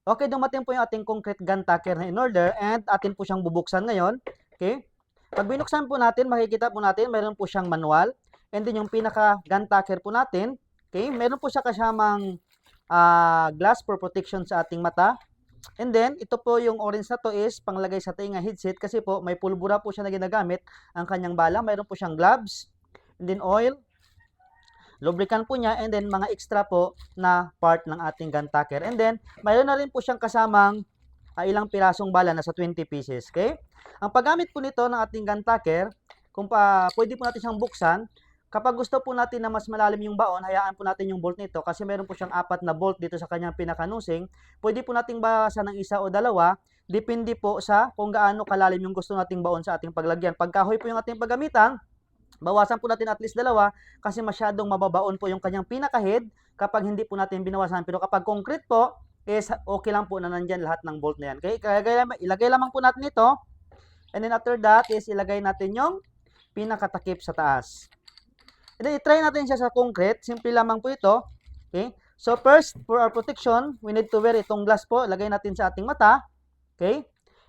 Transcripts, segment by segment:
Okay, dumating po yung ating concrete gun tacker na in order and atin po siyang bubuksan ngayon. Okay? Pag binuksan po natin, makikita po natin, mayroon po siyang manual. And then yung pinaka gun tacker po natin, okay, meron po siya kasamang glass for protection sa ating mata. And then, ito po yung orange na to is panglagay sa tinga headset kasi po may pulbura po siya na ginagamit ang kanyang bala. Mayroon po siyang gloves, and then oil, lubricant po niya, and then mga extra po na part ng ating gun tacker. And then, mayroon na rin po siyang kasamang ilang pirasong bala, nasa 20 pieces. Okay? Ang paggamit po nito ng ating gun tacker, kung pwede po natin siyang buksan, kapag gusto po natin na mas malalim yung baon, hayaan po natin yung bolt nito kasi meron po siyang 4 na bolt dito sa kanyang pinakanusing. Pwede po nating bawasan ng isa o dalawa, depende po sa kung gaano kalalim yung gusto nating baon sa ating paglagyan. Pag kahoy po yung ating paggamitan, bawasan po natin at least dalawa kasi masyadong mababaon po yung kanyang pinaka-head kapag hindi po natin binawasan. Pero kapag concrete po, is okay lang po na nandyan lahat ng bolt na yan. Okay? Kaya ilagay lamang po natin ito. And then after that is ilagay natin yung pinakatakip sa taas. And then, i-try natin siya sa concrete. Simple lamang po ito. Okay? So, first, for our protection, we need to wear itong glass po. Ilagay natin sa ating mata. Okay?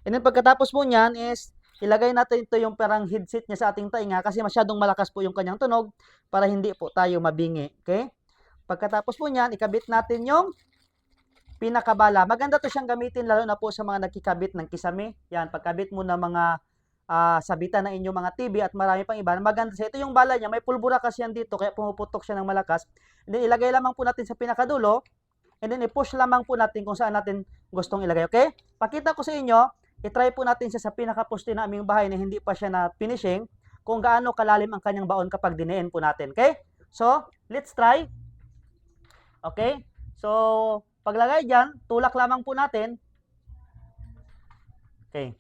And then, pagkatapos po niyan is, ilagay natin ito yung parang headset niya sa ating tainga kasi masyadong malakas po yung kanyang tunog para hindi po tayo mabingi. Okay? Pagkatapos po niyan, ikabit natin yung pinakabala. Maganda to siyang gamitin lalo na po sa mga nagkikabit ng kisame. Yan, pagkabit mo na mga sabitan ng inyong mga TV at marami pang iba. Maganda siya. Ito yung bala niya. May pulbura kasi yan dito kaya pumuputok siya ng malakas. And then ilagay lamang po natin sa pinakadulo. And then i-push lamang po natin kung saan natin gustong ilagay. Okay? Pakita ko sa inyo. I-try po natin siya sa pinakaposte na aming bahay na hindi pa siya na finishing kung gaano kalalim ang kanyang baon kapag dineen po natin. Okay? So, let's try. Okay? So, paglagay dyan, tulak lamang po natin. Okay.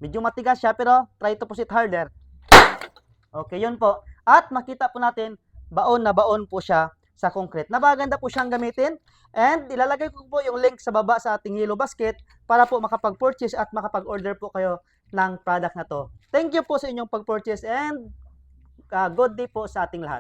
Medyo matigas siya pero try to push it harder. Okay, yun po. At makita po natin, baon na baon po siya sa concrete. Napaganda po siyang gamitin. And ilalagay ko po yung link sa baba sa ating Yellow Basket para po makapag-purchase at makapag-order po kayo ng product na to. Thank you po sa inyong pag-purchase and good day po sa ating lahat.